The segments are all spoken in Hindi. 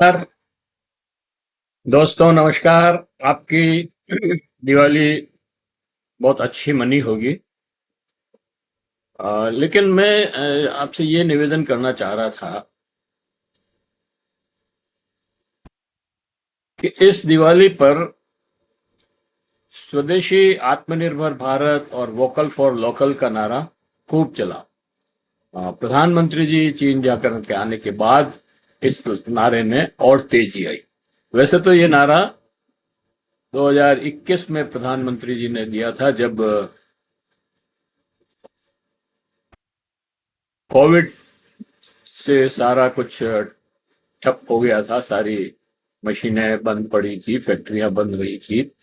नमस्कार दोस्तों, नमस्कार। आपकी दिवाली बहुत अच्छी मनी होगी। लेकिन मैं आपसे ये निवेदन करना चाह रहा था कि इस दिवाली पर स्वदेशी, आत्मनिर्भर भारत और वोकल फॉर लोकल का नारा खूब चला। प्रधानमंत्री जी चीन जाकर के आने के बाद इस नारे में और तेजी आई। वैसे तो ये नारा 2021 में प्रधानमंत्री जी ने दिया था, जब कोविड से सारा कुछ ठप हो गया था। सारी मशीनें बंद पड़ी थी, फैक्ट्रियां बंद रही थी।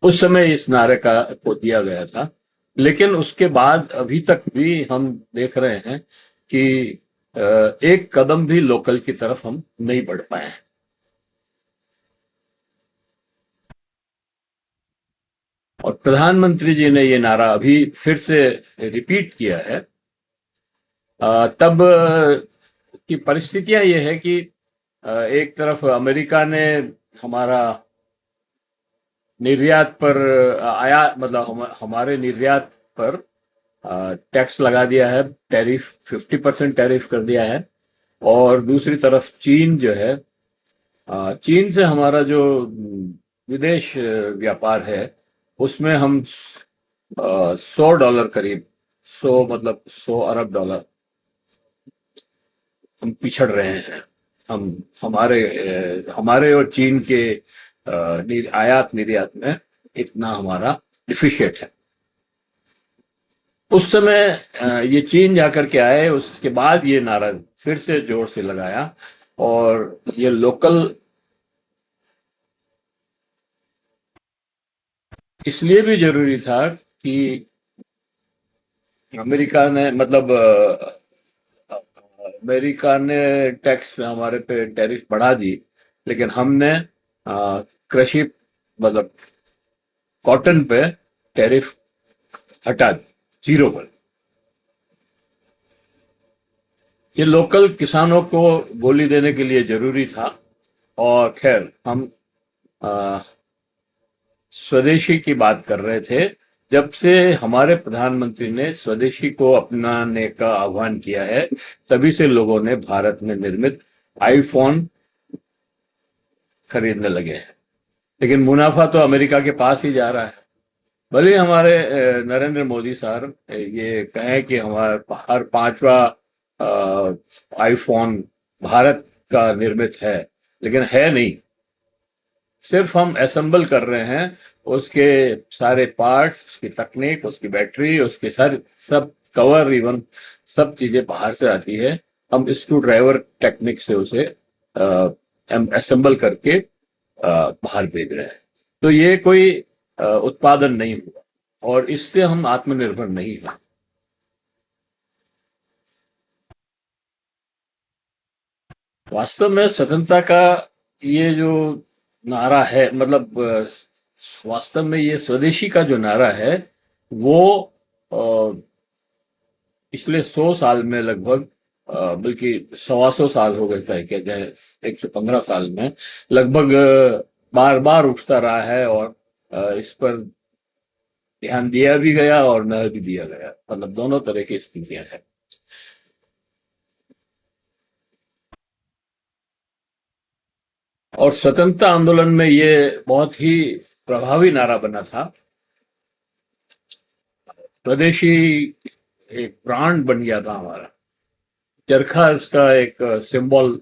उस समय इस नारे का को दिया गया था। लेकिन उसके बाद अभी तक भी हम देख रहे हैं कि एक कदम भी लोकल की तरफ हम नहीं बढ़ पाए हैं। और प्रधानमंत्री जी ने ये नारा अभी फिर से रिपीट किया है। तब की परिस्थितियां ये है कि एक तरफ अमेरिका ने हमारा निर्यात पर आया मतलब हमारे निर्यात पर टैक्स लगा दिया है। टैरिफ 50% टैरिफ कर दिया है। और दूसरी तरफ चीन जो है, चीन से हमारा जो विदेश व्यापार है, उसमें हम $100 करीब, 100 मतलब 100 अरब डॉलर हम पिछड़ रहे हैं। हम हमारे और चीन के आयात निर्यात में इतना हमारा डिफिशिएट है। उस समय ये चीन जाकर के आए, उसके बाद ये नारा फिर से जोर से लगाया। और ये लोकल इसलिए भी जरूरी था कि अमेरिका ने मतलब अमेरिका ने टैक्स हमारे पे टैरिफ बढ़ा दी, लेकिन हमने कृषि मतलब कॉटन पे टैरिफ हटा दी, जीरो पर। ये लोकल किसानों को बोली देने के लिए जरूरी था। और खैर, हम अ, स्वदेशी की बात कर रहे थे। जब से हमारे प्रधानमंत्री ने स्वदेशी को अपनाने का आह्वान किया है, तभी से लोगों ने भारत में निर्मित आईफोन खरीदने लगे हैं। लेकिन मुनाफा तो अमेरिका के पास ही जा रहा है। भले ही हमारे नरेंद्र मोदी साहब ये कहें कि हमारा हर पांचवा आईफोन भारत का निर्मित है, लेकिन है नहीं। सिर्फ हम असेंबल कर रहे हैं। उसके सारे पार्ट्स, उसकी तकनीक, उसकी बैटरी, उसके सब कवर, इवन सब चीजें बाहर से आती है। हम स्क्रू ड्राइवर टेक्निक से उसे असेंबल करके बाहर भेज रहे हैं। तो ये कोई उत्पादन नहीं हुआ, और इससे हम आत्मनिर्भर नहीं हैं। वास्तव में स्वतंत्रता का ये जो नारा है, मतलब वास्तव में ये स्वदेशी का जो नारा है, वो अ, पिछले 100 साल में लगभग, बल्कि 125 साल हो गए थे क्या जाए, 115 साल में लगभग बार बार उठता रहा है। और इस पर ध्यान दिया भी गया और न भी दिया गया, मतलब दोनों तरह की स्थितियां हैं। और स्वतंत्रता आंदोलन में ये बहुत ही प्रभावी नारा बना था। स्वदेशी एक ब्रांड बन गया था हमारा। चरखा इसका एक सिंबल।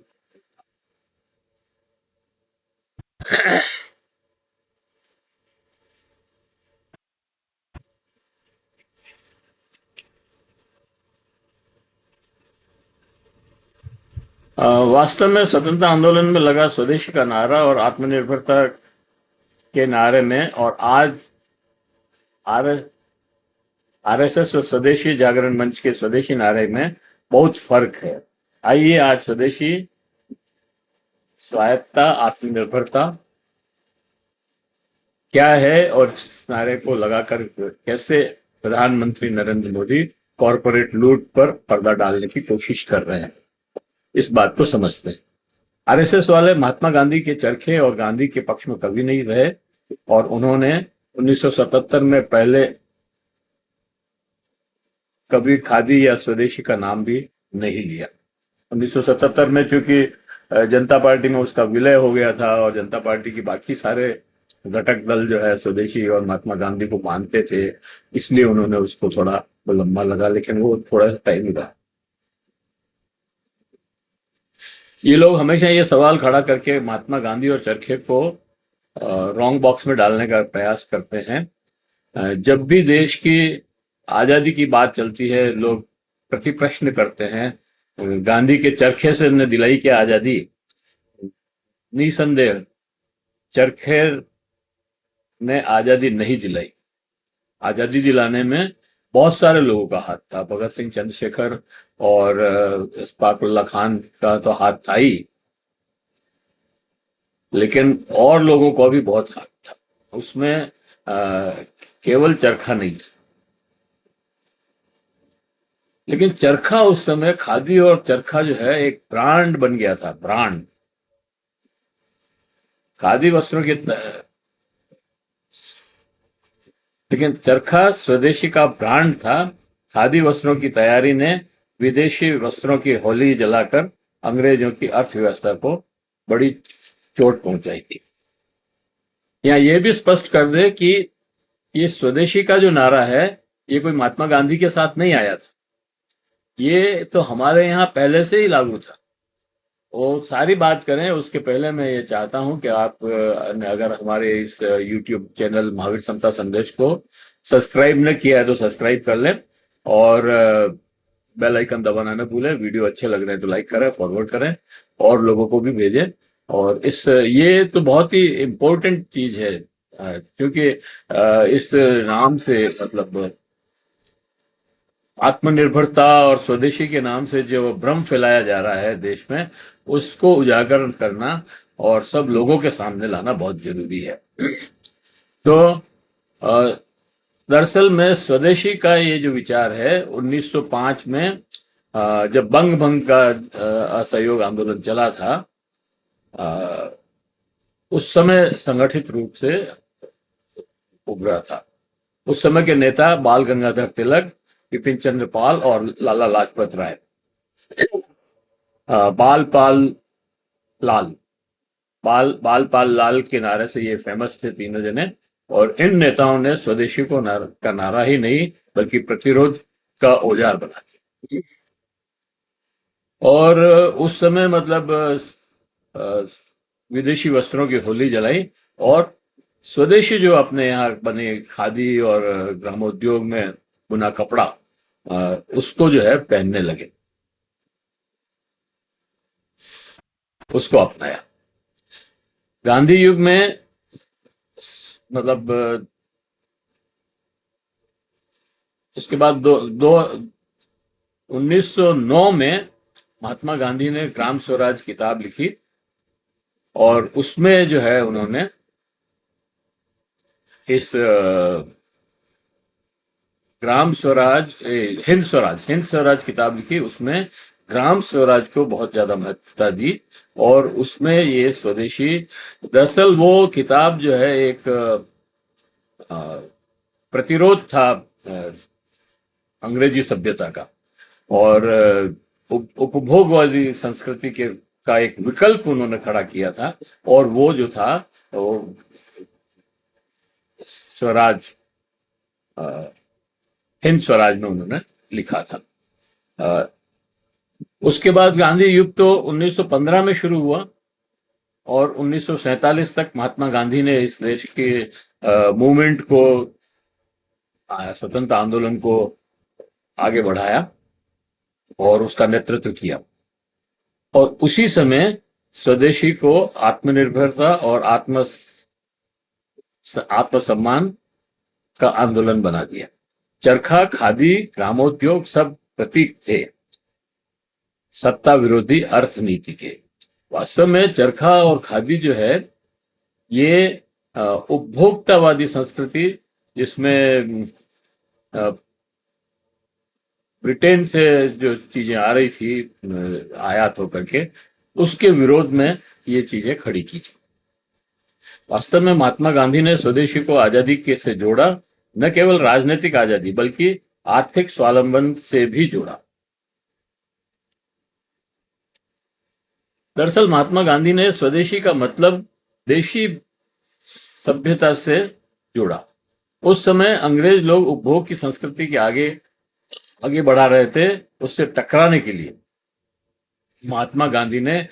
वास्तव में स्वतंत्रता आंदोलन में लगा स्वदेशी का नारा और आत्मनिर्भरता के नारे में, और आज आर आरएसएस और स्वदेशी जागरण मंच के स्वदेशी नारे में बहुत फर्क है। आइए आज स्वदेशी, स्वायत्ता, आत्मनिर्भरता क्या है, और इस नारे को लगाकर कैसे प्रधानमंत्री नरेंद्र मोदी कॉरपोरेट लूट पर पर्दा डालने की कोशिश कर रहे हैं, इस बात को समझते हैं। आरएसएस वाले महात्मा गांधी के चरखे और गांधी के पक्ष में कभी नहीं रहे, और उन्होंने 1977 में पहले कभी खादी या स्वदेशी का नाम भी नहीं लिया। 1977 में चूंकि जनता पार्टी में उसका विलय हो गया था, और जनता पार्टी की बाकी सारे घटक दल जो है स्वदेशी और महात्मा गांधी को मानते थे, इसलिए उन्होंने उसको थोड़ा लंबा लगा, लेकिन वो थोड़ा सा टाइम रहा। ये लोग हमेशा ये सवाल खड़ा करके महात्मा गांधी और चरखे को रॉन्ग बॉक्स में डालने का प्रयास करते हैं। जब भी देश की आजादी की बात चलती है, लोग प्रति प्रश्न करते हैं, गांधी के चरखे से ने दिलाई क्या आजादी? निसंदेह चरखे ने आजादी नहीं दिलाई। आजादी दिलाने में बहुत सारे लोगों का हाथ था। भगत सिंह, चंद्रशेखर और इशफाक उल्लाह खान का तो हाथ था ही, लेकिन और लोगों का भी बहुत हाथ था उसमें। केवल चरखा नहीं था, लेकिन चरखा उस समय, खादी और चरखा जो है एक ब्रांड बन गया था, ब्रांड। खादी वस्त्रों की लेकिन चरखा स्वदेशी का ब्रांड था। खादी वस्त्रों की तैयारी ने विदेशी वस्त्रों की होली जलाकर अंग्रेजों की अर्थव्यवस्था को बड़ी चोट पहुंचाई थी। यहाँ यह भी स्पष्ट कर दे कि ये स्वदेशी का जो नारा है, ये कोई महात्मा गांधी के साथ नहीं आया था, ये तो हमारे यहाँ पहले से ही लागू था। वो सारी बात करें उसके पहले मैं ये चाहता हूं कि आप ने अगर हमारे इस यूट्यूब चैनल महावीर समता संदेश को सब्सक्राइब न किया है तो सब्सक्राइब कर लें, और बेल आइकन दबाना न भूलें। वीडियो अच्छे लग रहे हैं तो लाइक करें, फॉरवर्ड करें और लोगों को भी भेजें। और ये तो बहुत ही इम्पोर्टेंट चीज है, क्योंकि इस नाम से मतलब आत्मनिर्भरता और स्वदेशी के नाम से जो भ्रम फैलाया जा रहा है देश में, उसको उजागर करना और सब लोगों के सामने लाना बहुत जरूरी है। तो दरअसल में स्वदेशी का ये जो विचार है 1905 में जब बंग भंग का असहयोग आंदोलन चला था, उस समय संगठित रूप से उभरा था। उस समय के नेता बाल गंगाधर तिलक, बिपिन चंद्र पाल और लाला लाजपत राय। बाल पाल लाल, बाल पाल लाल के नारे से ये फेमस थे तीनों जने। और इन नेताओं ने स्वदेशी का नारा ही नहीं बल्कि प्रतिरोध का औजार बना दिया। और उस समय मतलब विदेशी वस्त्रों की होली जलाई, और स्वदेशी जो अपने यहाँ बने खादी और ग्रामोद्योग में बुना कपड़ा, उसको जो है पहनने लगे, उसको अपनाया। गांधी युग में मतलब उसके बाद 1909 में महात्मा गांधी ने ग्राम स्वराज किताब लिखी, और उसमें जो है उन्होंने इस ग्राम स्वराज, हिंद स्वराज किताब लिखी। उसमें ग्राम स्वराज को बहुत ज्यादा महत्वता दी, और उसमें ये स्वदेशी, दरअसल वो किताब जो है एक प्रतिरोध था अंग्रेजी सभ्यता का, और उपभोगवादी संस्कृति के का एक विकल्प उन्होंने खड़ा किया था। और वो जो था वो स्वराज, हिंद स्वराज में उन्होंने लिखा था। उसके बाद गांधी युग तो 1915 में शुरू हुआ, और 1947 तक महात्मा गांधी ने इस देश के मूवमेंट को, स्वतंत्र आंदोलन को आगे बढ़ाया और उसका नेतृत्व किया। और उसी समय स्वदेशी को आत्मनिर्भरता और आत्मसम्मान का आंदोलन बना दिया। चरखा, खादी, ग्रामोद्योग सब प्रतीक थे सत्ता विरोधी अर्थनीति के। वास्तव में चरखा और खादी जो है ये उपभोक्तावादी संस्कृति, जिसमें ब्रिटेन से जो चीजें आ रही थी आयात होकर के, उसके विरोध में ये चीजें खड़ी की थी। वास्तव में महात्मा गांधी ने स्वदेशी को आजादी के से जोड़ा, न केवल राजनीतिक आजादी बल्कि आर्थिक स्वावलंबन से भी जोड़ा। दरअसल महात्मा गांधी ने स्वदेशी का मतलब देशी सभ्यता से जोड़ा। उस समय अंग्रेज लोग उपभोग की संस्कृति के आगे आगे बढ़ा रहे थे। उससे टकराने के लिए महात्मा गांधी ने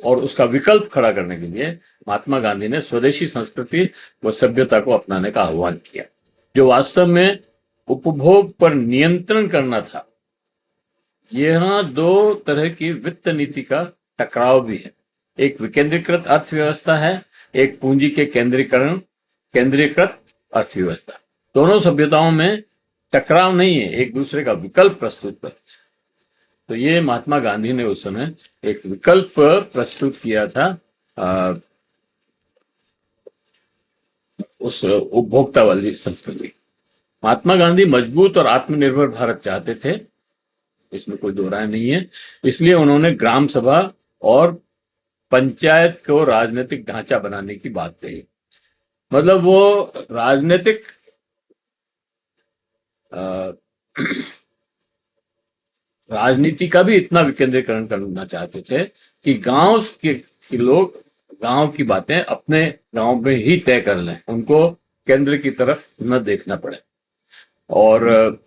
और उसका विकल्प खड़ा करने के लिए महात्मा गांधी ने स्वदेशी संस्कृति व सभ्यता को अपनाने का आह्वान किया, जो वास्तव में उपभोग पर नियंत्रण करना था। यहाँ दो तरह की वित्त नीति का टकराव भी है। एक विकेंद्रीकृत अर्थव्यवस्था है, एक पूंजी के केंद्रीकृत अर्थव्यवस्था। दोनों सभ्यताओं में टकराव नहीं है, एक दूसरे का विकल्प प्रस्तुत करते हैं। तो ये महात्मा गांधी ने उस समय एक विकल्प प्रस्तुत किया था उस उपभोक्ता वाली संस्कृति। महात्मा गांधी मजबूत और आत्मनिर्भर भारत चाहते थे, इसमें कोई दो राय नहीं है। इसलिए उन्होंने ग्राम सभा और पंचायत को राजनीतिक ढांचा बनाने की बात कही। मतलब वो राजनीतिक राजनीति का भी इतना विकेंद्रीकरण करना चाहते थे कि के लोग गांव की बातें अपने गांव में ही तय कर लें, उनको केंद्र की तरफ न देखना पड़े। और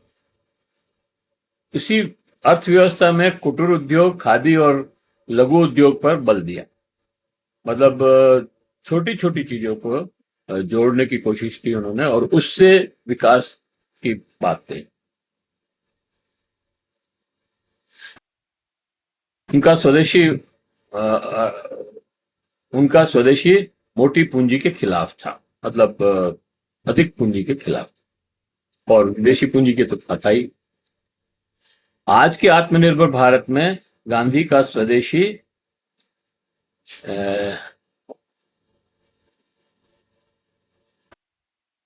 इसी अर्थव्यवस्था में कुटीर उद्योग, खादी और लघु उद्योग पर बल दिया। मतलब छोटी छोटी चीजों को जोड़ने की कोशिश की उन्होंने और उससे विकास की बात कही। उनका स्वदेशी उनका स्वदेशी मोटी पूंजी के खिलाफ था, मतलब अधिक पूंजी के खिलाफ, और विदेशी पूंजी के तो था ही। आज के आत्मनिर्भर भारत में गांधी का स्वदेशी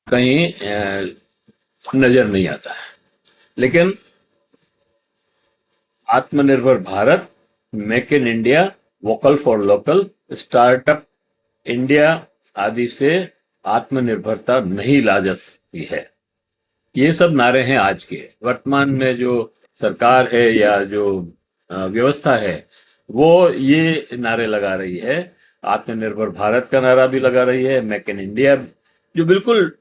कहीं नजर नहीं आता है। लेकिन आत्मनिर्भर Bharat, make in India, vocal for local, startup India आदि से आत्मनिर्भरता नहीं ला जा सकती है। ये सब नारे हैं आज के। वर्तमान में जो सरकार है या जो व्यवस्था है वो ये नारे लगा रही है। आत्मनिर्भर भारत का नारा भी लगा रही है, मेक इन इंडिया, जो बिल्कुल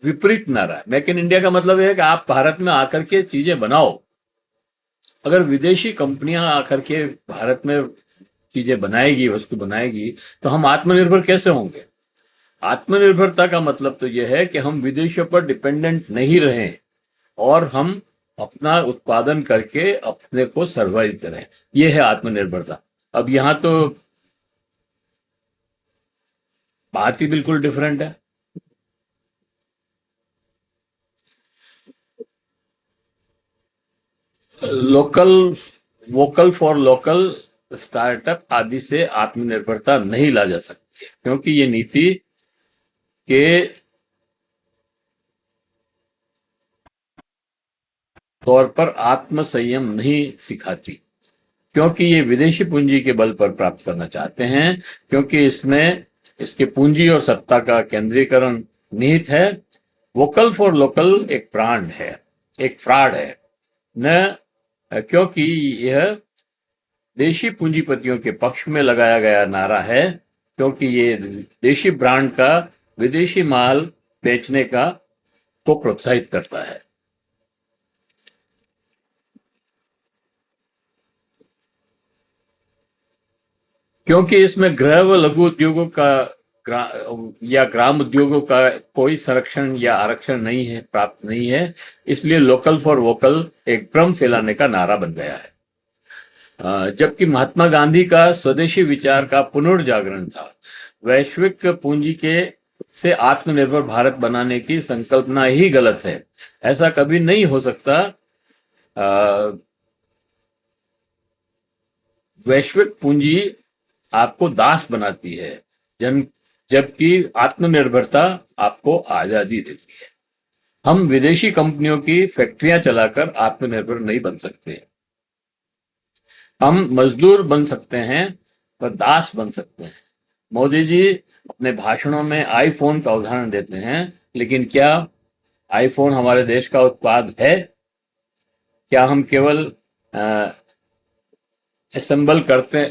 विपरीत नारा है। मेक इन इंडिया का मतलब है कि आप भारत में आकर के चीजें बनाओ। अगर विदेशी कंपनियां आकर के भारत में चीजें बनाएगी, वस्तु बनाएगी, तो हम आत्मनिर्भर कैसे होंगे? आत्मनिर्भरता का मतलब तो यह है कि हम विदेशों पर डिपेंडेंट नहीं रहें और हम अपना उत्पादन करके अपने को सर्वाइव करें। यह है आत्मनिर्भरता। अब यहां तो बात ही बिल्कुल डिफरेंट है। Local vocal for local, startup आदि से आत्मनिर्भरता नहीं ला जा सकती है, क्योंकि ये नीति के तौर पर आत्म संयम नहीं सिखाती, क्योंकि ये विदेशी पूंजी के बल पर प्राप्त करना चाहते हैं, क्योंकि इसमें इसके पूंजी और सत्ता का केंद्रीकरण निहित है। वोकल फॉर लोकल एक ब्रांड है, एक फ्रॉड है, न क्योंकि यह देशी पूंजीपतियों के पक्ष में लगाया गया नारा है, क्योंकि ये देशी ब्रांड का विदेशी माल बेचने का को प्रोत्साहित करता है। क्योंकि इसमें गृह व लघु उद्योगों का या ग्राम उद्योगों का कोई संरक्षण या आरक्षण नहीं है, प्राप्त नहीं है। इसलिए लोकल फॉर वोकल एक भ्रम फैलाने का नारा बन गया है। जबकि महात्मा गांधी का स्वदेशी विचार का पुनर्जागरण था। वैश्विक पूंजी के से आत्मनिर्भर भारत बनाने की संकल्पना ही गलत है। ऐसा कभी नहीं हो सकता। वैश्विक पूंजी आपको दास बनाती है, जबकि आत्मनिर्भरता आपको आजादी देती है। हम विदेशी कंपनियों की फैक्ट्रियां चलाकर आत्मनिर्भर नहीं बन सकते। हम मजदूर बन सकते हैं पर दास बन सकते हैं। मोदी जी अपने भाषणों में आईफोन का उदाहरण देते हैं, लेकिन क्या आईफोन हमारे देश का उत्पाद है? क्या हम केवल असेंबल करते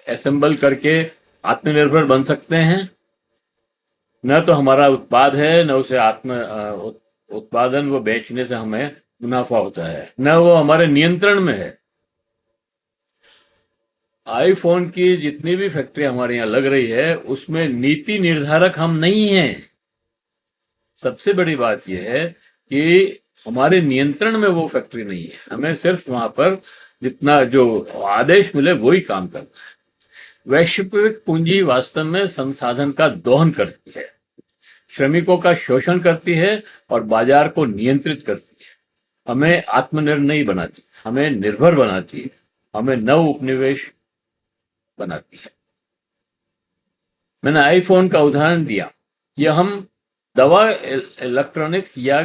असेंबल करके आत्मनिर्भर बन सकते हैं? न तो हमारा उत्पाद है, न उसे उत्पादन व बेचने से हमें मुनाफा होता है, न वो हमारे नियंत्रण में है। आईफोन की जितनी भी फैक्ट्री हमारे यहाँ लग रही है, उसमें नीति निर्धारक हम नहीं हैं। सबसे बड़ी बात यह है कि हमारे नियंत्रण में वो फैक्ट्री नहीं है। हमें सिर्फ वहां पर जितना जो आदेश मिले वही काम करना है। वैश्विक पूंजी वास्तव में संसाधन का दोहन करती है, श्रमिकों का शोषण करती है और बाजार को नियंत्रित करती है। हमें आत्मनिर्भर नहीं बनाती, हमें निर्भर बनाती है, हमें नव उपनिवेश बनाती है। मैंने आईफोन का उदाहरण दिया। यह हम दवा, इलेक्ट्रॉनिक्स या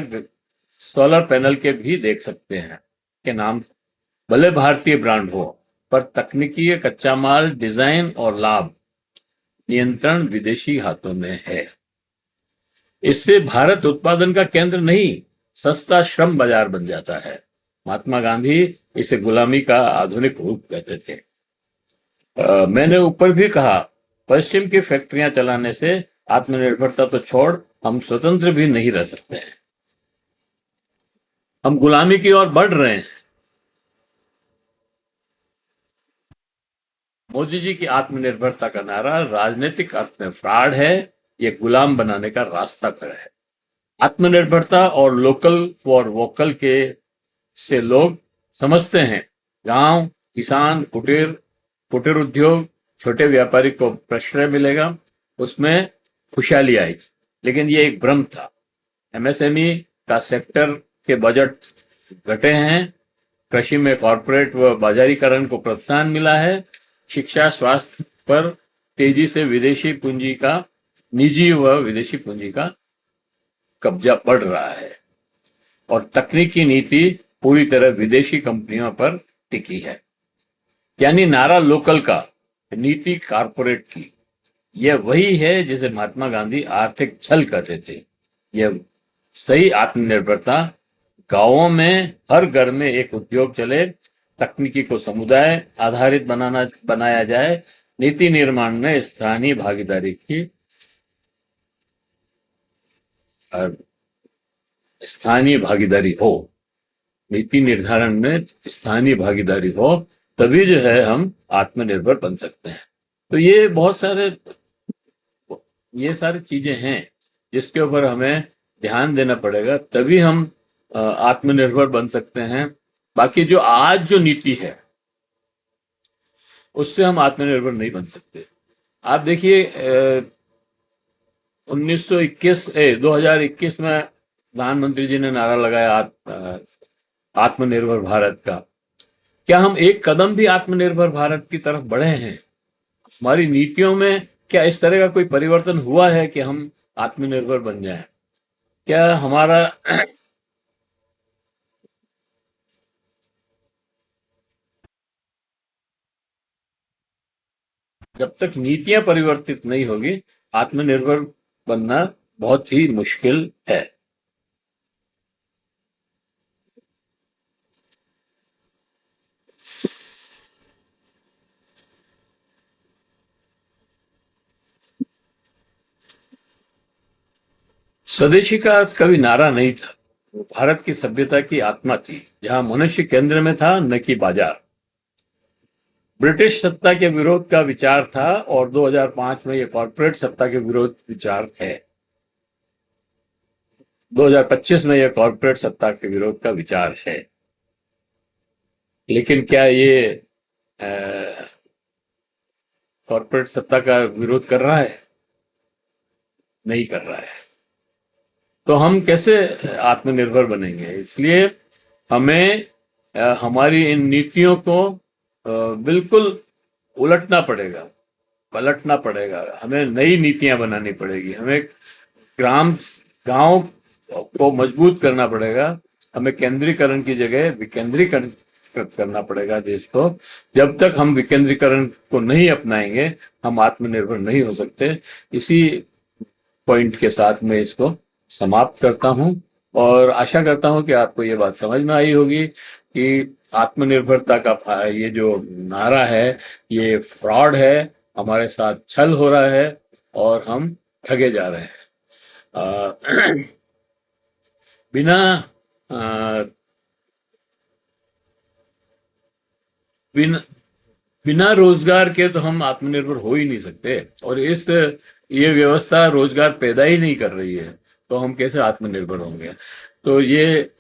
सोलर पैनल के भी देख सकते हैं के नाम भले भारतीय ब्रांड हो, पर तकनीकी, कच्चा माल, डिजाइन और लाभ नियंत्रण विदेशी हाथों में है। इससे भारत उत्पादन का केंद्र नहीं, सस्ता श्रम बाजार बन जाता है। महात्मा गांधी इसे गुलामी का आधुनिक रूप कहते थे। मैंने ऊपर भी कहा, पश्चिम की फैक्ट्रियां चलाने से आत्मनिर्भरता तो छोड़, हम स्वतंत्र भी नहीं रह सकते हैं। हम गुलामी की ओर बढ़ रहे हैं। मोदी जी की आत्मनिर्भरता का नारा राजनीतिक अर्थ में फ्रॉड है, यह गुलाम बनाने का रास्ता पर है। आत्मनिर्भरता और लोकल फॉर वोकल के से लोग समझते हैं गांव, किसान, कुटीर उद्योग, छोटे व्यापारी को प्रश्रय मिलेगा, उसमें खुशहाली आएगी। लेकिन ये एक भ्रम था। एमएसएमई का सेक्टर के बजट घटे हैं, कृषि में कॉरपोरेट व बाजारीकरण को प्रोत्साहन मिला है, शिक्षा, स्वास्थ्य पर तेजी से निजी व विदेशी पूंजी का कब्जा बढ़ रहा है और तकनीकी नीति पूरी तरह विदेशी कंपनियों पर टिकी है। यानी नारा लोकल का, नीति कारपोरेट की। यह वही है जिसे महात्मा गांधी आर्थिक छल कहते थे। यह सही आत्मनिर्भरता गांवों में हर घर में एक उद्योग चले, तकनीकी को समुदाय आधारित बनाया जाए, नीति निर्माण में स्थानीय भागीदारी की स्थानीय भागीदारी हो, नीति निर्धारण में स्थानीय भागीदारी हो, तभी जो है हम आत्मनिर्भर बन सकते हैं। तो ये सारी चीजें हैं जिसके ऊपर हमें ध्यान देना पड़ेगा, तभी हम आत्मनिर्भर बन सकते हैं। बाकी जो आज जो नीति है उससे हम आत्मनिर्भर नहीं बन सकते। आप देखिए 2021 में प्रधानमंत्री जी ने नारा लगाया आत्मनिर्भर भारत का। क्या हम एक कदम भी आत्मनिर्भर भारत की तरफ बढ़े हैं? हमारी नीतियों में क्या इस तरह का कोई परिवर्तन हुआ है कि हम आत्मनिर्भर बन जाएं? क्या हमारा जब तक नीतियां परिवर्तित नहीं होगी, आत्मनिर्भर बनना बहुत ही मुश्किल है। स्वदेशी का अर्थ कभी नारा नहीं था, वो भारत की सभ्यता की आत्मा थी, जहां मनुष्य केंद्र में था, न कि बाजार। ब्रिटिश सत्ता के विरोध का विचार था और 2005 में यह कॉर्पोरेट सत्ता के विरोध विचार है। 2025 में यह कॉर्पोरेट सत्ता के विरोध का विचार है। लेकिन क्या ये कॉर्पोरेट सत्ता का विरोध कर रहा है? नहीं कर रहा है। तो हम कैसे आत्मनिर्भर बनेंगे? इसलिए हमें हमारी इन नीतियों को बिल्कुल उलटना पड़ेगा, पलटना पड़ेगा। हमें नई नीतियां बनानी पड़ेगी। हमें गांव को मजबूत करना पड़ेगा। हमें केंद्रीकरण की जगह विकेंद्रीकरण परिष्कृत करना पड़ेगा देश को। जब तक हम विकेंद्रीकरण को नहीं अपनाएंगे, हम आत्मनिर्भर नहीं हो सकते। इसी पॉइंट के साथ मैं इसको समाप्त करता हूं और आशा करता हूं कि आपको ये बात समझ में आई होगी कि आत्मनिर्भरता का ये जो नारा है, ये फ्रॉड है, हमारे साथ छल हो रहा है और हम ठगे जा रहे हैं। बिना अ, बिना बिना रोजगार के तो हम आत्मनिर्भर हो ही नहीं सकते, और इस ये व्यवस्था रोजगार पैदा ही नहीं कर रही है, तो हम कैसे आत्मनिर्भर होंगे। तो ये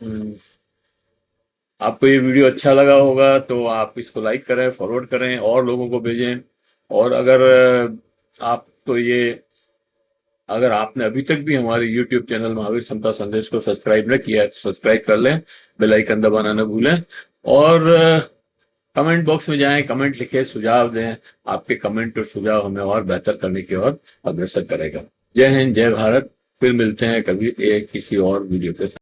आपको ये वीडियो अच्छा लगा होगा तो आप इसको लाइक करें, फॉरवर्ड करें और लोगों को भेजें। और अगर आप तो ये अगर आपने अभी तक भी हमारे YouTube चैनल महावीर समता संदेश को सब्सक्राइब न किया है तो सब्सक्राइब कर लें, बेल आइकन दबाना न भूलें। और कमेंट बॉक्स में जाएं, कमेंट लिखें, सुझाव दें। आपके कमेंट और सुझाव हमें और बेहतर करने की ओर अग्रसर करेगा। जय हिंद, जय भारत। फिर मिलते हैं कभी एक किसी और वीडियो के साथ।